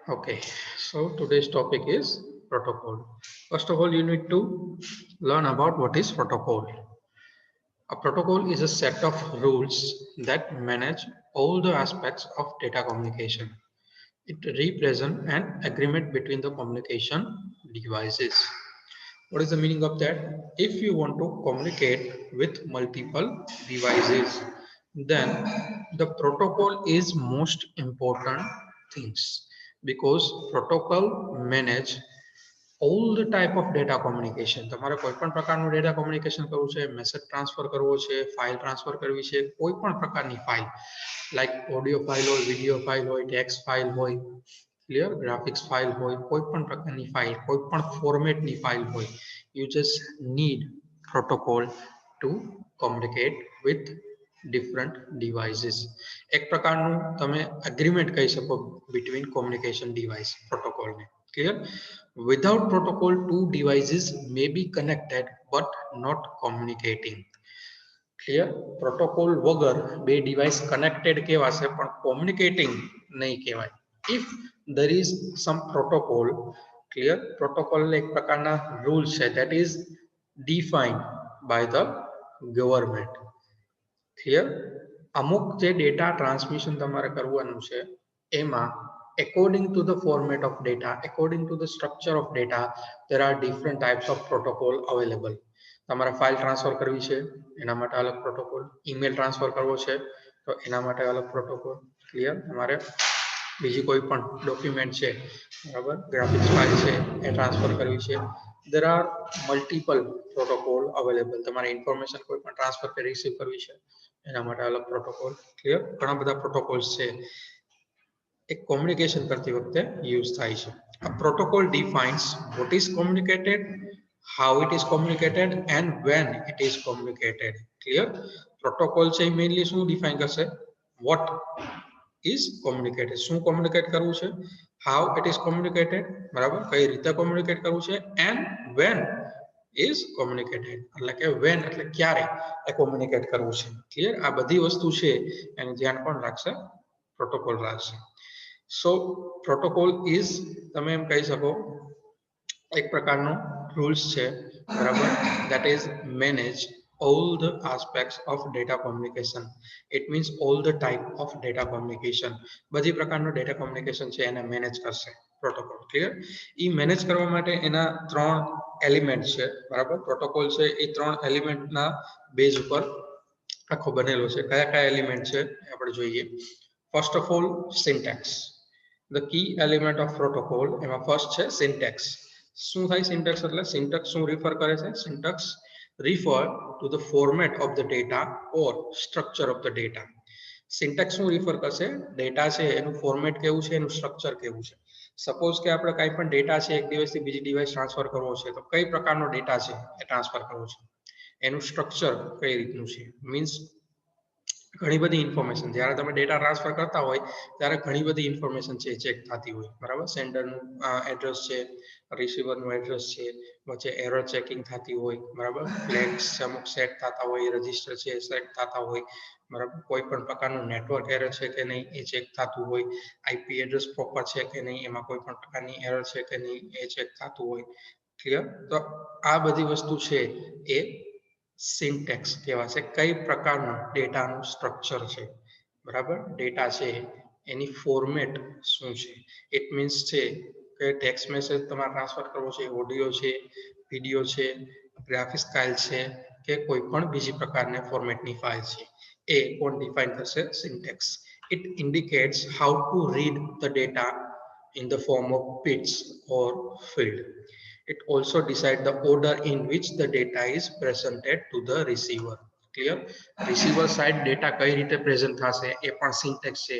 Okay, so today's topic is protocol. First of all, you need to learn about what is protocol. A protocol is a set of rules that manage all the aspects of data communication. It represents an agreement between the communication devices. What is the meaning of that? If you want to communicate with multiple devices, then the protocol is most important things because protocol manage all the type of data communication. તમારે કોઈ પણ પ્રકારનું data communication કરવું છે, message transfer કરવો છે, file transfer કરવી છે, કોઈ પણ પ્રકારની file like audio file હોય, video file હોય, text file હોય, clear graphics file હોય, કોઈ પણ પ્રકારની file, કોઈ પણ format ની file હોય, you just need protocol to communicate with different devices. એક પ્રકારનું તમે agreement કહી શકો between communication device protocol ને. Clear? Without protocol, two devices may be connected but not communicating. Clear protocol વગર બે ડિવાઇસ કનેક્ટેડ કહેવાશે પણ કોમ્યુનિકેટિંગ નહીં કહેવાય if there is some protocol clear protocol એક પ્રકારના રૂલ છે that is defined by the government clear અમુક જે ડેટા ટ્રાન્સમિશન તમારે કરવાનું છે એમાં according to the format of data according to the structure of data there are different types of protocol available. તમારે ફાઇલ ટ્રાન્સફર કરવી છે એના માટે અલગ પ્રોટોકોલ, ઈમેલ ટ્રાન્સફર કરવો છે તો એના માટે અલગ પ્રોટોકોલ, ક્લિયર તમારે બીજી કોઈ પણ ડોક્યુમેન્ટ છે બરાબર ગ્રાફિક્સ ફાઇલ છે એ ટ્રાન્સફર કરવી છે there are multiple protocol available. તમારે ઇન્ફોર્મેશન કોઈ પણ ટ્રાન્સફર કે રિસીવ કરવી છે એના માટે અલગ પ્રોટોકોલ, ક્લિયર ઘણા બધા પ્રોટોકોલ્સ છે એક કોમ્યુનિકેશન કરતી વખતે યુઝ થાય છે. A protocol defines what is communicated, how it is communicated and when it is communicated. Clear? Protocol છે મેઇનલી શું ડિફાઇન કરશે? What is communicated, શું કોમ્યુનિકેટ કરવું છે, how it is communicated બરાબર કઈ રીતે કોમ્યુનિકેટ કરવું છે and when is communicated એટલે કે when એટલે ક્યારે એ કોમ્યુનિકેટ કરવું છે. ક્લિયર? આ બધી વસ્તુ છે એનું ધ્યાન કોણ રાખશે? પ્રોટોકોલ રાખશે. સો પ્રોટોકોલ ઇઝ તમે એમ કહી શકો એક પ્રકારનો રૂલ્સ છે બરાબર that is manage all the aspects of data communication. It means all the type of data communication. બધી પ્રકારનો data communication છે એને મેનેજ કરશે પ્રોટોકોલ. ક્લિયર? એ મેનેજ કરવા માટે એના ત્રણ એલિમેન્ટ છે બરાબર પ્રોટોકોલ છે એ ત્રણ એલિમેન્ટના બેઝ ઉપર આખો બનેલો છે. કયા કયા એલિમેન્ટ છે આપણે જોઈએ. First of all syntax. The key element of protocol એમાં ફર્સ્ટ છે સિન્ટેક્સ. શું થાય સિન્ટેક્સ એટલે સિન્ટેક્સ શું રિફર કરે છે? Syntax refer to the format of the data or structure of the data. Syntax શું રિફર કરશે? ડેટા છે એનું ફોર્મેટ કેવું છે, એનું સ્ટ્રક્ચર કેવું છે. સપોઝ કે આપણે કંઈ પણ ડેટા છે એક ડિવાઇસથી બીજી ડિવાઇસ ટ્રાન્સફર કરવો છે તો કઈ પ્રકારનો ડેટા છે એ ટ્રાન્સફર કરવો છે, એનું સ્ટ્રક્ચર કઈ રીતનું છે. મીન્સ ઘણી બધી ઇન્ફોર્મેશન જ્યારે તમે ડેટા ટ્રાન્સફર કરતા હોય ત્યારે ઘણી બધી ઇન્ફોર્મેશન છે ચેક થતી હોય બરાબર. સેન્ડરનું એડ્રેસ છે, રિસીવરનું એડ્રેસ છે, વચ્ચે એરર ચેકિંગ થતી હોય બરાબર, ફ્લેગ્સ અમુક સેટ થતા હોય, રજિસ્ટર છે સેટ થતા હોય બરાબર, કોઈ પણ પ્રકારનું નેટવર્ક એરર છે કે નહીં એ ચેક થતું હોય, આઈપી એડ્રેસ પ્રોપર છે કે નહીં, એમાં કોઈ પણ પ્રકારની એરર છે કે નહીં એ ચેક થતું હોય. ક્લિયર? તો આ બધી વસ્તુ છે એ સિન્ટેક્સ કહેવાશે. કઈ પ્રકારનું ડેટાનું સ્ટ્રક્ચર છે બરાબર, ડેટા છે એની ફોર્મેટ શું છે. ઇટ મીન્સ છે કે ટેક્સ્ટ મેસેજ તમારે ટ્રાન્સફર કરવો છે, ઓડિયો છે, વિડીયો છે, ગ્રાફિક્સ ફાઇલ છે કે કોઈ પણ બીજી પ્રકારની ફોર્મેટની ફાઇલ છે એ કોણ ડિફાઇન કરશે? Syntax. It indicates how to read the data in the form of bits or field. It also decides the order in which the data is presented to the receiver. Clear? Receiver side data કઈ રીતે present થશે એ પણ syntax છે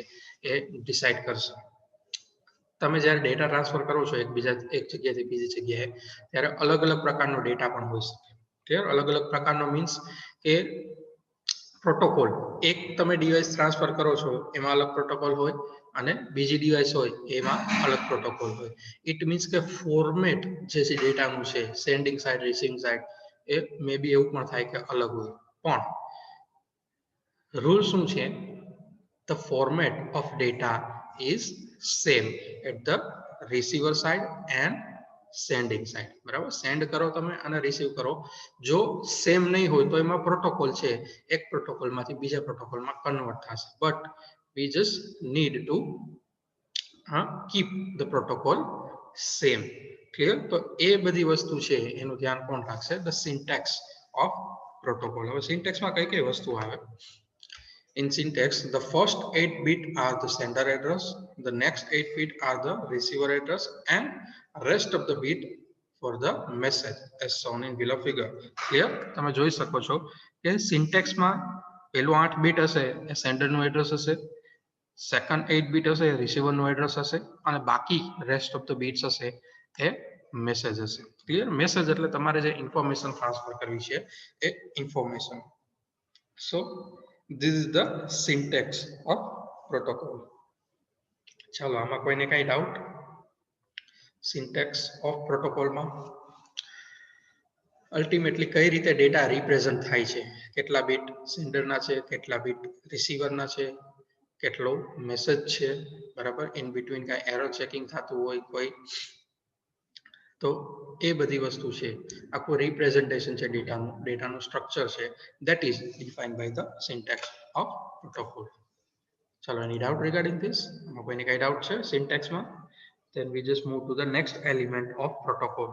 એ decide કરશે. તમે જ્યારે data transfer કરો છો એક જગ્યાએથી બીજી જગ્યાએ ત્યારે અલગ અલગ પ્રકારનો ડેટા પણ હોઈ શકે. ક્લિયર? અલગ અલગ પ્રકારનો મીન્સ કે પ્રોટોકોલ એક તમે ડિવાઇસ ટ્રાન્સફર કરો છો એમાં અલગ પ્રોટોકોલ હોય અને બીજી ડિવાઇસ હોય એમાં અલગ પ્રોટોકોલ હોય. ઇટ મીન્સ કે ફોર્મેટ જે છે ડેટાનું છે સેન્ડિંગ સાઇડ રિસીવિંગ સાઇડ એ મે બી એવું પણ થાય કે અલગ હોય પણ રૂલ શું છે? The format of data is same at the receiver side and sending side. બરાબર, સેન્ડ કરો તમે અને રિસીવ કરો, જો સેમ નહીં હોય તો એમાં પ્રોટોકોલ છે એક પ્રોટોકોલમાંથી બીજા પ્રોટોકોલમાં કન્વર્ટ થશે, but we just need to keep the protocol same. Clear? તો એ બધી વસ્તુ છે એનું ધ્યાન કોણ રાખશે? the syntax of protocol. હવે સિન્ટેક્સમાં કઈ કઈ વસ્તુ આવે? In syntax, the first 8 bits are the sender address, the next 8 bits are the receiver address, and rest of the bit for the message as shown in below figure. Clear? તમે જોઈ શકો છો કે સિન્ટેક્સમાં પહેલું 8 બીટ હશે એ સેન્ડરનું address હશે, second 8 bit હશે એ રિસીવરનું address હશે, અને બાકી રેસ્ટ ઓફ ધ બીટ્સ હશે એ મેસેજ હશે. ક્લિયર? મેસેજ એટલે તમારે જે ઇન્ફોર્મેશન ટ્રાન્સફર કરવી છે એ information. So this is the syntax of protocol. ચાલો, આમાં કોઈને કઈ ડાઉટ? સિન્ટેક્સ ઓફ પ્રોટોકોલમાં અલ્ટિમેટલી કઈ રીતે ડેટા રિપ્રેઝન્ટ થાય છે, કેટલા બીટ સેન્ડરના છે, કેટલા બીટ રિસીવરના છે, કેટલો મેસેજ છે, બરાબર, ઇન બિટવીન કાંઈ એરર ચેકિંગ થતું હોય કોઈ, તો એ બધી વસ્તુ છે, આખું રિપ્રેઝન્ટેશન છે ડેટાનું સ્ટ્રક્ચર છે, that is defined by the syntax of protocol. ચાલો, any doubt regarding this? આમાં કોઈને કઈ ડાઉટ છે સિન્ટેક્સમાં? Then we just move to the next element of protocol.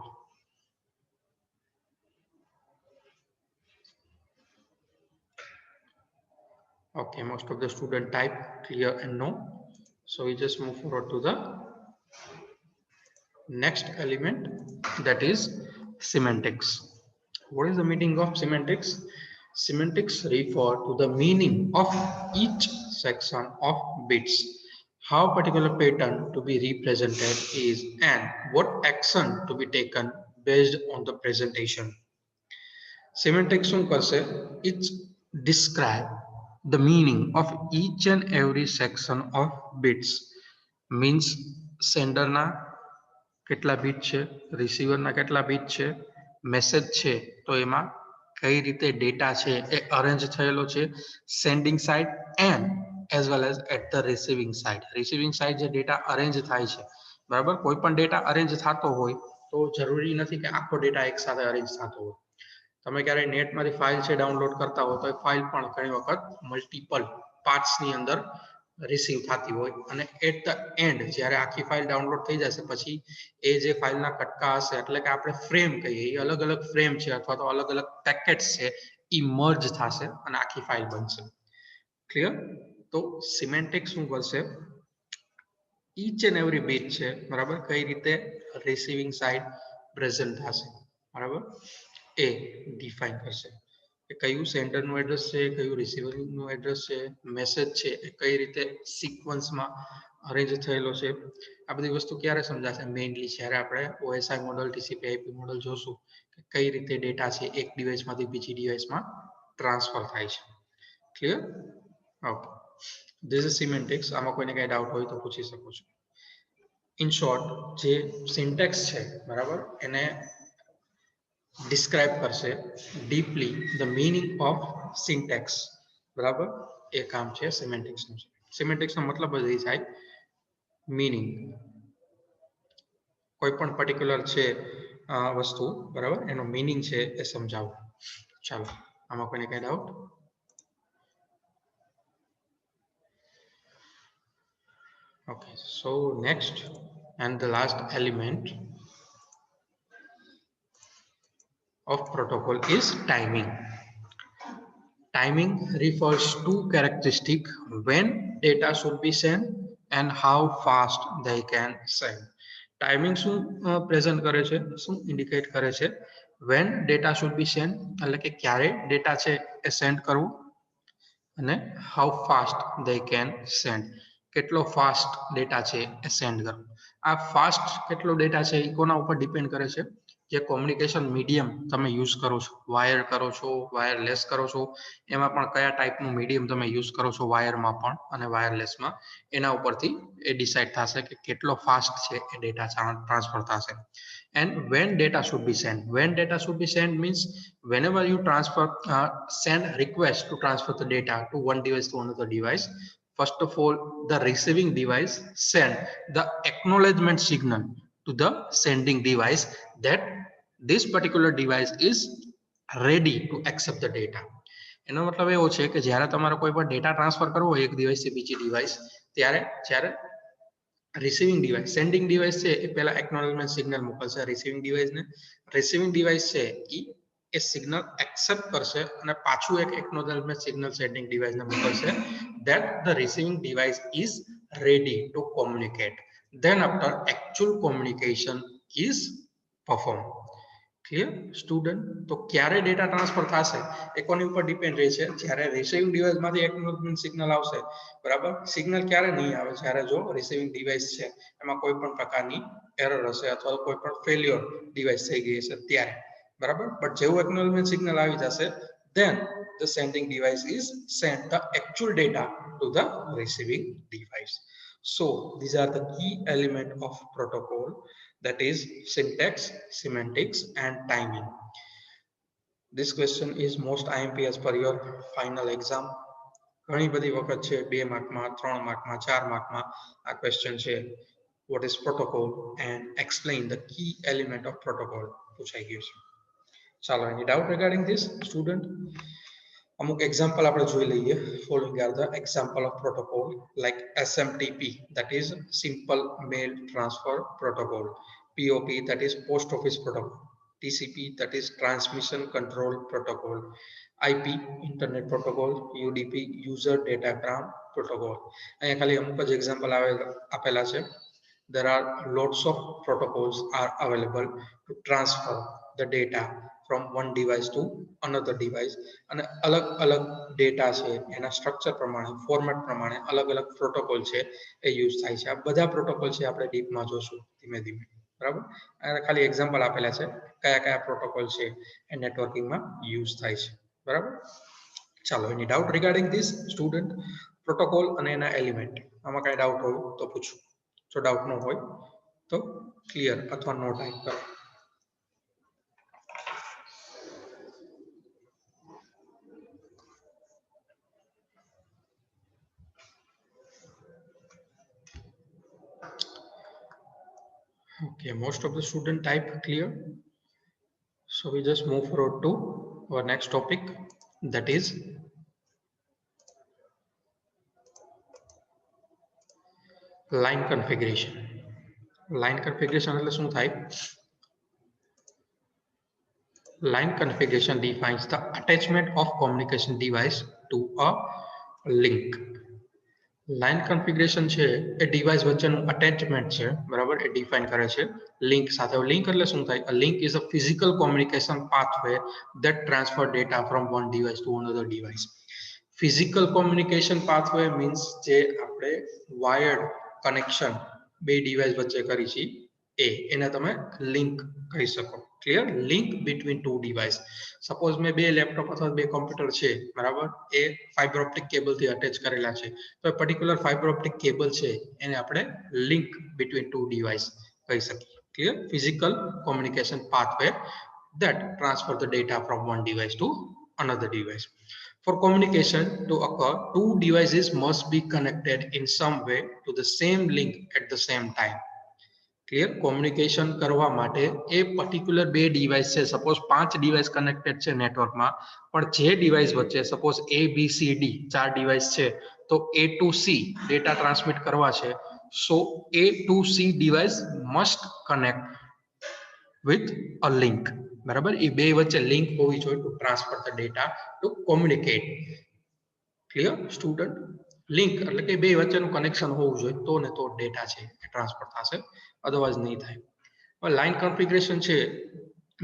Okay, most of the student type clear and no. So we just move forward to the next element, that is semantics. What is the meaning of semantics? Semantics refer to the meaning of each section of bits, how particular pattern to be represented is, and what action to be taken based on the presentation. Semantics શું કરશે? It describe the meaning of each and every section of bits. Means સેન્ડરના કેટલા bit છે, રિસીવરના કેટલા bit છે, message છે તો એમાં કઈ રીતે ડેટા છે એ અરેન્જ થયેલો છે sending side and as well as at the receiving side. Receiving side જે ડેટા અરેન્જ થાય છે, બરાબર, કોઈ પણ ડેટા અરેન્જ થતો હોય તો જરૂરી નથી કે આખો ડેટા એકસાથે અરેન્જ થતો હોય. તમે ક્યારેય નેટમાંથી ફાઇલ છે ડાઉનલોડ કરતા હો તો એ ફાઇલ પણ ઘણી વખત મલ્ટિપલ પાર્ટ્સની અંદર રિસીવ થતી હોય, અને એટ ધ એન્ડ જ્યારે આખી ફાઇલ ડાઉનલોડ થઈ જશે પછી એ જે ફાઇલના કટકા હશે, એટલે કે આપણે ફ્રેમ કહીએ, એ અલગ અલગ ફ્રેમ છે અથવા તો અલગ અલગ પેકેટ્સ છે, એ મર્જ થશે અને આખી ફાઇલ બનશે. ક્લિયર? તો સિમેન્ટિક શું કરશે? ઈચ એન્ડ એવરી બીટ છે, બરાબર, કઈ રીતે રિસીવિંગ સાઇડ પ્રેઝન્ટ થશે, બરાબર, એ ડિફાઇન કરશે કે કયું સેન્ડરનું એડ્રેસ છે, કયું રિસીવરનું એડ્રેસ છે, મેસેજ છે એ કઈ રીતે સિક્વન્સમાં અરેન્જ થયેલો છે. આ બધી વસ્તુ ક્યારે સમજાશે? મેઇનલી જ્યારે આપણે ઓએસઆઈ મોડલ, ટીસીપી આઈપી મોડલ જોશું કે કઈ રીતે ડેટા છે એક ડિવાઇસમાંથી બીજી ડિવાઇસમાં ટ્રાન્સફર થાય છે. Clear? Okay, this is semantics. આમાં કોઈને કઈ ડાઉટ હોય તો પૂછી શકો છો. ઇન શોર્ટ, જે સિન્ટેક્સ છે, બરાબર, એને ડિસ્ક્રાઇબ કરશે deeply the meaning of syntax, બરાબર, એ કામ છે સિમેન્ટિક્સનું. સિમેન્ટિક્સનો મતલબ જ એ થાય મીનિંગ, કોઈ પણ પર્ટિક્યુલર છે વસ્તુ, બરાબર, એનો મીનિંગ છે એ સમજાવવું. ચાલો, આમાં કોઈને કઈ doubt? Okay, so next and the last element of protocol is timing. Timing refers to characteristic when data should be sent and how fast they can send. Timing શું પ્રેઝન્ટ કરે છે, શું ઇન્ડિકેટ કરે છે? when data should be sent એટલે કે ક્યારે data છે એ સેન્ડ કરવું, અને how fast they can send, કેટલો ફાસ્ટ ડેટા છે એ સેન્ડ કરવો. આ ફાસ્ટ કેટલો ડેટા છે એ કોના ઉપર ડિપેન્ડ કરે છે? જે કોમ્યુનિકેશન મીડિયમ તમે યુઝ કરો છો, વાયર કરો છો, વાયરલેસ કરો છો, એમાં પણ કયા ટાઈપનું મીડિયમ તમે યુઝ કરો છો, વાયરમાં પણ અને વાયરલેસમાં, એના ઉપરથી એ ડિસાઇડ થશે કે કેટલો ફાસ્ટ છે એ ડેટા ટ્રાન્સફર થશે. And when data should be sent, when data should be sent means whenever you send request to transfer the data to one device to another device. first of all the receiving device send the acknowledgement signal to the sending device that this particular device is ready to accept the data. એનો મતલબ એવો છે કે જ્યારે તમારે કોઈ પણ data transfer કરવો હોય એક ડિવાઇસથી બીજી ડિવાઇસ ત્યારે જ્યારે રિસીવિંગ ડિવાઇસ સેન્ડિંગ ડિવાઇસ છે એ પહેલા એક્નોલેજમેન્ટ સિગ્નલ મોકલશે રિસીવિંગ ડિવાઇસ છે એ સિગ્નલ એક્સેપ્ટ કરશે અને પાછું એક એક્નોલેજમેન્ટ સિગ્નલ સેન્ડિંગ ડિવાઇસને મોકલશે that the receiving device is ready to communicate. Then after actual communication is performed. Clear student? તો ક્યારે ડેટા ટ્રાન્સફર થશે એ કોની ઉપર ડિપેન્ડ રહે છે જ્યારે રિસીવિંગ ડિવાઇસ માંથી એક્નોલેજમેન્ટ સિગ્નલ આવશે બરાબર સિગ્નલ ક્યારે નહીં આવે જ્યારે જો રિસીવિંગ ડિવાઇસ છે એમાં કોઈ પણ પ્રકારની એરર હશે અથવા કોઈ પણ ફેલ્યોર ડિવાઇસ થઈ ગઈ હશે ત્યારે બરાબર બટ જેવું એક્નોલેજમેન્ટ સિગ્નલ આવી જશે then the sending device is sent the actual data to the receiving device. So these are the key element of protocol, that is syntax, semantics and timing. This question is most IMP as per your final exam. ઘણી બધી વખત છે 2 માર્કમાં 3 માર્કમાં 4 માર્કમાં આ question છે what is protocol and explain the key element of protocol પૂછાઈ ગયું છે. ચાલો any doubt regarding this student? અમુક એક્ઝામ્પલ આપણે જોઈ લઈએ. Following are the example of protocol like SMTP, that is simple mail transfer protocol, POP, that is post office protocol, TCP, that is transmission control protocol, IP, internet protocol, UDP, user datagram protocol. અહીંયા ખાલી અમુક જ example આપેલા છે. There are lots of protocols are available to transfer the data from one device to another device અને અલગ અલગ data છે એના સ્ટ્રક્ચર પ્રમાણે ફોર્મેટ પ્રમાણે અલગ અલગ પ્રોટોકોલ છે એ યુઝ થાય છે. આ બધા પ્રોટોકોલ છે આપણે ડીપમાં જોશું ધીમે ધીમે બરાબર. આ ખાલી એક્ઝામ્પલ આપેલા છે કયા કયા પ્રોટોકોલ છે એ નેટવર્કિંગમાં યુઝ થાય છે બરાબર. ચાલો એની doubt regarding this student protocol અને એના એલિમેન્ટ આમાં કાંઈ ડાઉટ હોય તો પૂછો. જો ડાઉટ ન હોય તો ક્લિયર અથવા નો ટાઈપ કરો. Okay, most of the student type clear. So we just move forward to our next topic, that is line configuration. Line configuration એટલે શું થાય? Line configuration defines the attachment of communication device to a link. Line configuration છે એ device વચ્ચેનું attachment છે બરાબર એ define કરે છે link સાથે. લિંક એટલે શું થાય? A link is a physical communication pathway that transfer data from one device to another device. Physical communication pathway means જે આપણે વાયર્ડ કનેક્શન બે ડિવાઇસ વચ્ચે કરી છે એને તમે લિંક કહી શકો. Clear? Link between two device. Suppose મેં બે લેપટોપ અથવા બે કોમ્પ્યુટર છે બરાબર એ ફાઇબર ઓપ્ટિક કેબલથી અટેચ કરેલા છે તો એ પર્ટિક્યુલર ફાઇબર ઓપ્ટિક કેબલ છે એને આપણે લિંક બિટવીન ટુ ડિવાઇસ કહી શકીએ. Clear? Physical communication pathway that transfer the data from one device to another device. For communication to occur, two devices must be connected in some way to the same link at the same time. Clear? Communication કરવા માટે એ particular બે device છે suppose 5 device connected છે નેટવર્કમાં પણ જે device વચ્ચે suppose ABCD 4 device છે તો A to C data transmit કરવા છે so A to C device must connect with a link બરાબર. એ બે વચ્ચે લિંક હોવી જોઈએ to transfer the data to communicate. Clear student? Link એટલે કે બે વચ્ચેનું કનેક્શન હોવું જોઈએ તો ને તો ડેટા છે એ ટ્રાન્સફર થશે અદરવાઇઝ નહીં થાય. હવે લાઇન કન્ફિગરેશન છે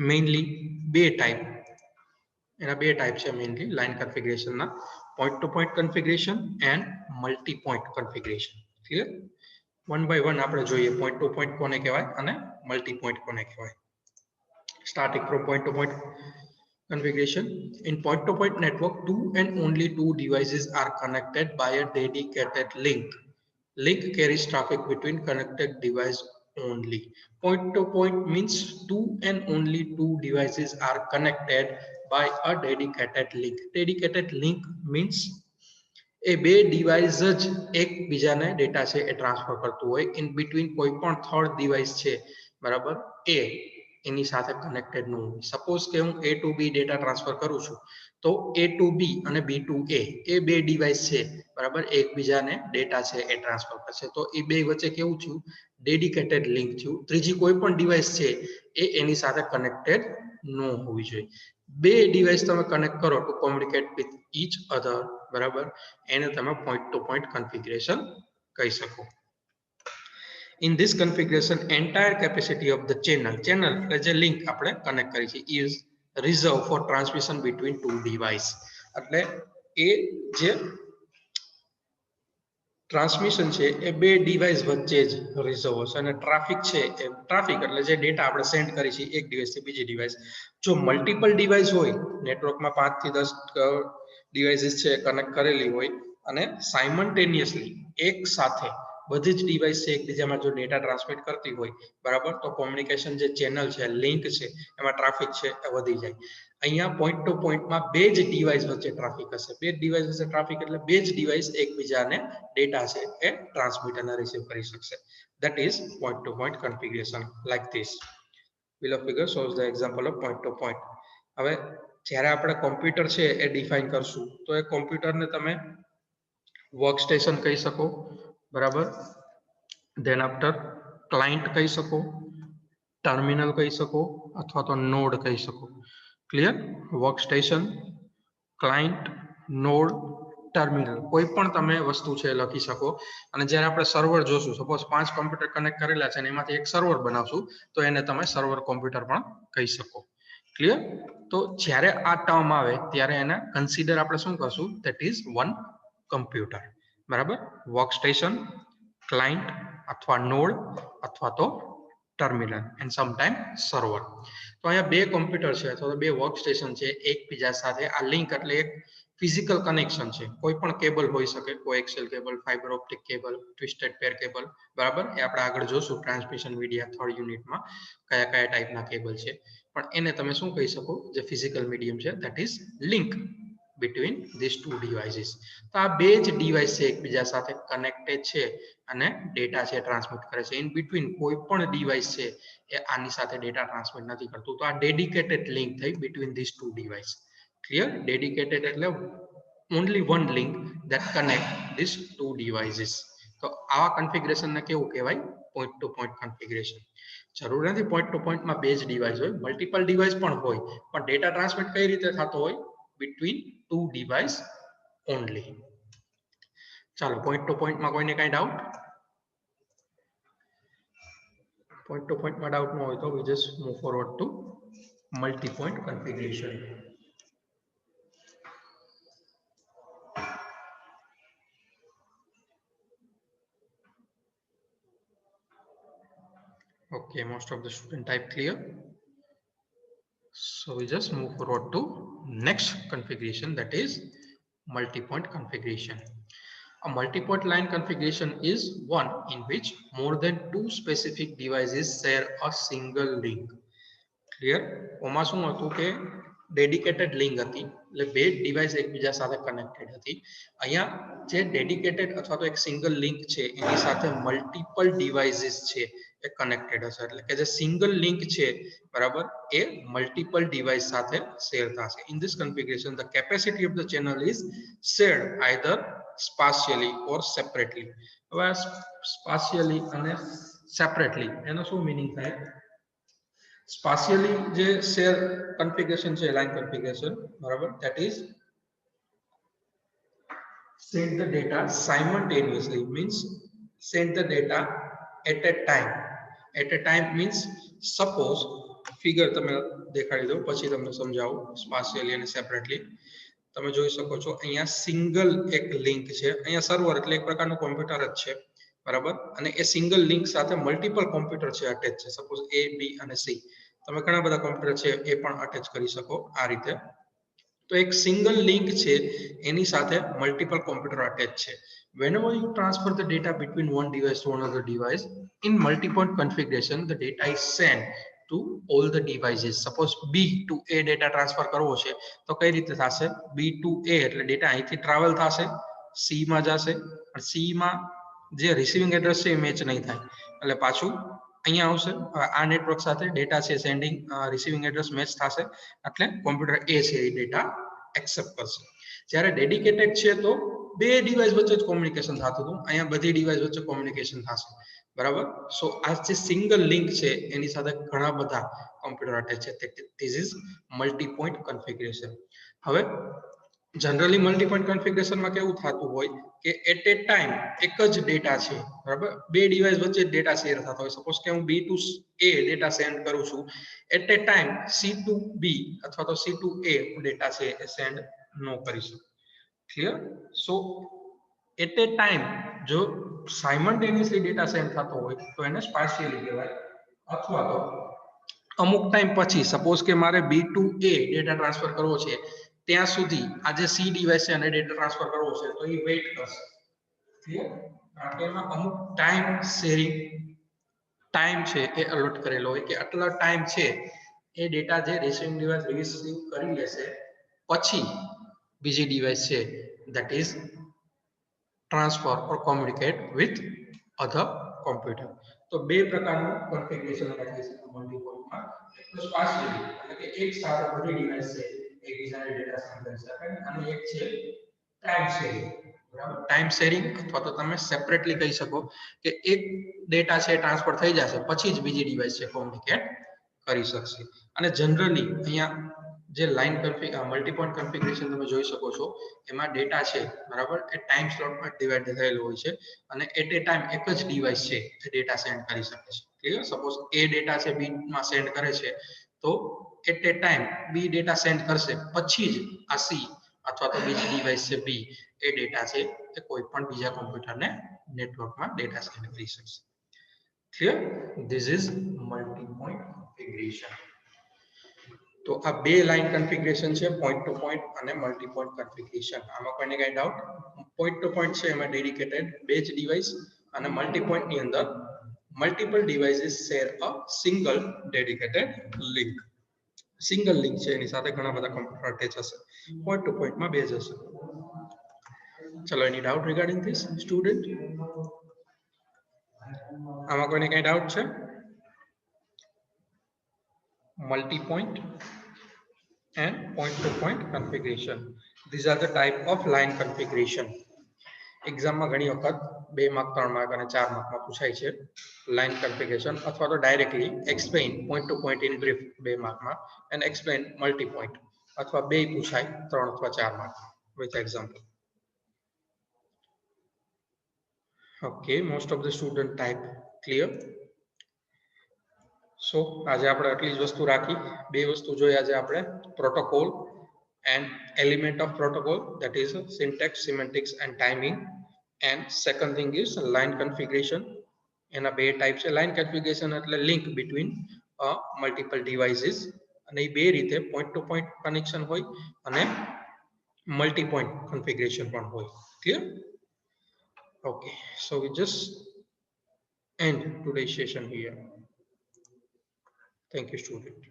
મેઇનલી બે ટાઈપ એના બે ટાઈપ છે મેઇનલી લાઇન કન્ફિગરેશનના point to point configuration and multi point configuration. Clear? One by one આપણે જોઈએ પોઈન્ટ ટુ પોઈન્ટ કોને કહેવાય અને મલ્ટી પોઈન્ટ કોને કહેવાય. Starting from point to point configuration. In point-to-point network, two and only two devices are connected by a dedicated link. Link carries traffic between connected device only. Point-to-point means two and only two devices are connected by a dedicated link. Dedicated link means એ બે device જ એકબીજાને data છે એ transfer કરતું હોય. In between કોઈ પણ third device છે બરાબર એ એની સાથે કનેક્ટેડ ન હોય. સપોઝ કે હું A to B data transfer કરું છું તો A to B અને B to A એ બે ડિવાઇસ છે બરાબર એકબીજાને ડેટા છે એ ટ્રાન્સફર કરશે. તો એ બે વચ્ચે કેવું થયું? ડેડિકેટેડ લિંક થયું. ત્રીજી કોઈ પણ ડિવાઇસ છે એ એની સાથે કનેક્ટેડ ન હોવી જોઈએ. બે ડિવાઇસ તમે કનેક્ટ કરો to communicate with each other બરાબર એને તમે પોઈન્ટ ટુ પોઈન્ટ કન્ફિગરેશન કહી શકો. In this configuration, entire capacity of the channel એટલે જે લિંક આપણે કનેક્ટ કરી છે is reserved for transmission between two device. એટલે એ જે ટ્રાન્સમિશન છે એ બે ડિવાઇસ વચ્ચે જ રિઝર્વ હશે અને ટ્રાફિક છે એ ટ્રાફિક એટલે જે ડેટા આપણે સેન્ડ કરી છે એક ડિવાઇસ થી બીજી ડિવાઇસ. જો મલ્ટિપલ ડિવાઇસ હોય નેટવર્કમાં 5 થી 10 ડિવાઇસીસ છે કનેક્ટ કરેલી હોય અને સાયમલ્ટેનિયસલી એક સાથે બધી જ ડિવાઇસ છે એકબીજામાં જો ડેટા ટ્રાન્સમિટ કરતી હોય બરાબર તો કોમ્યુનિકેશન જે ચેનલ છે લિંક છે એમાં ટ્રાફિક છે એ વધી જાય. અહીંયા પોઈન્ટ ટુ પોઈન્ટમાં બે જ ડિવાઇસ વચ્ચે ટ્રાફિક હશે. બે ડિવાઇસ વચ્ચે ટ્રાફિક એટલે બે જ ડિવાઇસ એકબીજાને ડેટા છે એ ટ્રાન્સમિટ અને રિસીવ કરી શકશે. That is point to point configuration like this. Below figure shows the example of point to point. હવે જ્યારે આપણે કોમ્પ્યુટર છે એ ડિફાઇન કરશું તો એ કોમ્પ્યુટરને તમે વર્ક સ્ટેશન કહી શકો બરાબર. ધેન આફ્ટર ક્લાયન્ટ કહી શકો, ટર્મિનલ કહી શકો અથવા તો નોડ કહી શકો. Clear? Work station, client, node, terminal કોઈ પણ તમે વસ્તુ છે લખી શકો. અને જ્યારે આપણે સર્વર જોશું સપોઝ 5 કોમ્પ્યુટર કનેક્ટ કરેલા છે અને એમાંથી એક સર્વર બનાવશું તો એને તમે સર્વર કોમ્પ્યુટર પણ કહી શકો. ક્લિયર? તો જ્યારે આ ટર્મ આવે ત્યારે એને કન્સિડર આપણે શું કરશું? ધેટ ઇઝ વન કમ્પ્યુટર બરાબર. વર્ક સ્ટેશન, ક્લાયન્ટ અથવા નોડ અથવા તો ટર્મિનલ એન્ડ સમટાઈમ સર્વર. તો અહીંયા બે કોમ્પ્યુટર છે અથવા બે વર્ક સ્ટેશન છે એકબીજા સાથે આ લિંક એટલે એક ફિઝિકલ કનેક્શન છે. કોઈ પણ કેબલ હોઈ શકે, coaxial cable, fibre optic cable, twisted pair cable બરાબર. એ આપણે આગળ જોશું ટ્રાન્સમિશન મીડિયા થર્ડ યુનિટમાં કયા કયા ટાઈપના કેબલ છે. પણ એને તમે શું કહી શકો? જે ફિઝિકલ મીડિયમ છે that is link between these two devices. તો આ બે જ ડિવાઇસ છે એકબીજા સાથે કનેક્ટેડ છે અને ડેટા છે ટ્રાન્સમિટ કરે છે. ઇન બિટવીન કોઈ પણ ડિવાઇસ છે એ આની સાથે ડેટા ટ્રાન્સમિટ નથી કરતું. તો આ ડેડિકેટેડ લિંક થઈ between these two device. Clear? Dedicated એટલે only one link that connect these two devices. તો આવા કન્ફિગરેશનને કેવું કહેવાય? Point to point configuration. જરૂર નથી પોઈન્ટ ટુ પોઈન્ટમાં બે જ ડિવાઇસ હોય, મલ્ટિપલ ડિવાઇસ પણ હોય પણ ડેટા ટ્રાન્સમિટ કઈ રીતે થતો હોય? between two device only. ચાલો point to point માં કોઈને કઈ ડાઉટ? point to point માં ડાઉટ ન હોય તો we just move forward to multi point configuration. Okay, most of the student type clear. So we just move forward to next configuration, that is multi-point configuration. A multi-point line configuration is one in which more than two specific devices share a single link. Clear? ઓમાં શું હતું કે dedicated link હતી એટલે બે device એકબીજા સાથે connected હતી. અહીંયા જે ડેડિકેટેડ અથવા તો એક સિંગલ લિંક છે એની સાથે મલ્ટિપલ ડિવાઇસીસ છે એ કનેક્ટેડ હશે. એટલે કે જે સિંગલ લિંક છે બરાબર એ મલ્ટિપલ ડિવાઇસ સાથે શેર થશે. In this configuration the capacity of the channel is shared either spatially or separately. હવે સ્પાશિયલી અને સેપરેટલી એનો શું મીનિંગ થાય? સ્પાશિયલી જે શેર કન્ફિગરેશન છે લાઇન કન્ફિગરેશન બરાબર that is send the data simultaneously means send the data at a time. At a time means suppose figure તમે દેખાડી દો પછી તમને સમજાવું સ્પાશિયલી અને સેપરેટલી. તમે જોઈ શકો છો અહીંયા સિંગલ એક લિંક છે. અહીંયા સર્વર એટલે એક પ્રકારનું કોમ્પ્યુટર જ છે બરાબર. અને એ સિંગલ લિંક સાથે મલ્ટિપલ કોમ્પ્યુટર છે અટેચ છે. સપોઝ A, B અને C તમે ઘણા બધા કોમ્પ્યુટર છે એ પણ અટેચ કરી શકો આ રીતે. તો એક સિંગલ લિંક છે એની સાથે મલ્ટિપલ કોમ્પ્યુટર અટેચ છે. Whenever you transfer the data between one device to another device in multi-point configuration, the data is sent to all the devices. Suppose B to A data transfer કરવો છે તો કઈ રીતે થશે? B to A એટલે data અહીંથી travel થશે C માં જશે અને સી માં જે રિસીવિંગ એડ્રેસ છે એ મેચ નહીં થાય એટલે પાછું અહીંયા આવશે. આ નેટવર્ક સાથે ડેટા છે સેન્ડિંગ રિસીવિંગ એડ્રેસ મેચ થશે એટલે કોમ્પ્યુટર એ છે એ ડેટા એક્સેપ્ટ કરશે. જ્યારે ડેડિકેટેડ છે તો બે ડિવાઇસ વચ્ચે જ કોમ્યુનિકેશન થતું હતું, અહીંયા બધી ડિવાઇસ વચ્ચે કોમ્યુનિકેશન થશે. બરાબર. સો આ જે સિંગલ લિંક છે એની સાથે ઘણા બધા કોમ્પ્યુટર અટેચ છે. This is multi point configuration. હવે જનરલી મલ્ટી પોઈન્ટ કન્ફિગરેશનમાં કેવું થતું હોય કે એટ એ ટાઈમ એક જ ડેટા છે, બરાબર, બે ડિવાઇસ વચ્ચે ડેટા શેર થતા હોય. સપોઝ કે હું બી ટુ એ ડેટા સેન્ડ કરું છું, at a time C to B અથવા તો સી ટુ એ ડેટા છે એ સેન્ડ ન કરી શકું. Clear? So at a time જો સાયમલ્ટેનિયસલી ડેટા સેન્ડ થતો હોય તો એને સ્પાર્શિયલી કહેવાય. અથવા તો અમુક ટાઈમ પછી સપોઝ કે મારે બી ટુ એ ડેટા ટ્રાન્સફર કરવો છે, ત્યાં સુધી આ જે સી ડિવાઇસ છે અને ડેટા ટ્રાન્સફર કરવો છે તો એ વેઇટ કરશે. ક્લિયર? કારણ કે એમાં અમુક ટાઈમ શેરિંગ ટાઈમ છે એ અલોટ કરેલો હોય કે આટલા ટાઈમ છે એ ડેટા જે રિસીવિંગ ડિવાઇસ રિસીવ કરી લેશે પછી બીજી ડિવાઇસ છે that is transfer or communicate with other computer. તો બે પ્રકારનું કન્ફિગરેશન રાખી છે મલ્ટીપોઈન્ટમાં. એક તો સ્પાર્શિયલી એટલે કે એક સાથે બધી ડિવાઇસ છે એકબીજાને ડેટા સેન્ડ કરી શકે, અને એક છે ટાઈમ શેરિંગ. બરાબર. ટાઈમ શેરિંગ અથવા તો તમે સેપરેટલી કહી શકો કે એક ડેટા છે ટ્રાન્સફર થઈ જશે પછી જ બીજી ડિવાઇસ છે કોમ્યુનિકેટ કરી શકશે. અને જનરલી અહીંયા જે લાઇન મલ્ટીપોઈન્ટ કન્ફિગરેશન તમે જોઈ શકો છો એમાં ડેટા છે, બરાબર, એ ટાઈમ સ્લોટમાં ડિવાઇડ થયેલો હોય છે અને એટ એ ટાઈમ એક જ ડિવાઇસ છે એ ડેટા સેન્ડ કરી શકે છે. ક્લિયર? સપોઝ એ ડેટા છે બી માં સેન્ડ કરે છે તો at a time B data send કરશે પછી જ આ સી અથવા તો બીજી ડિવાઇસ છે બી એ ડેટા છે એ કોઈ પણ બીજા કોમ્પ્યુટરને નેટવર્કમાં ડેટા સેન્ડ કરી શકશે. Clear? This is multi point configuration. તો આ બે લાઇન કન્ફિગરેશન છે, પોઈન્ટ ટુ પોઈન્ટ અને મલ્ટી પોઈન્ટ કન્ફિગરેશન. આમાં કોઈને કઈ ડાઉટ? પોઈન્ટ ટુ પોઈન્ટ છે એમાં ડેડિકેટેડ બે જ ડિવાઇસ, અને મલ્ટી પોઈન્ટ ની અંદર multiple devices share a single dedicated link. Single link છે એની સાથે ઘણા બધા કોમ્પ્યુટર અટેચ હશે. પોઈન્ટ ટુ પોઈન્ટમાં બે જ હશે. ચલો, એની ડાઉટ રિગાર્ડિંગ ધીસ સ્ટુડન્ટ? આમાં કોઈને કઈ ડાઉટ છે? Multi-point and point-to-point configuration. These are the type of line configuration. એક્ઝામમાં ઘણી વખત 2 માર્ક 3 માર્ક અને 4 માર્કમાં પૂછાય છે લાઇન કન્ફિગરેશન, અથવા તો directly explain point to point in brief 2 માર્કમાં એન્ડ એક્સપ્લેન મલ્ટી પોઈન્ટ, અથવા બે પૂછાય 3 અથવા 4 mark with example. Okay, most of the student type clear. So આજે આપણે આટલી જ વસ્તુ રાખી. બે વસ્તુ જોઈ આજે આપણે, protocol and element of protocol, that is syntax, semantics and timing. And second thing is line configuration. એના બે ટાઈપ છે. લાઇન કન્ફિગરેશન એટલે લિંક બિટવીન મલ્ટિપલ ડિવાઇસીસ, અને એ બે રીતે પોઈન્ટ ટુ પોઈન્ટ કનેક્શન હોય અને મલ્ટી પોઈન્ટ કન્ફિગરેશન પણ હોય. Clear? Okay, so we just end today's session here. Thank you, student.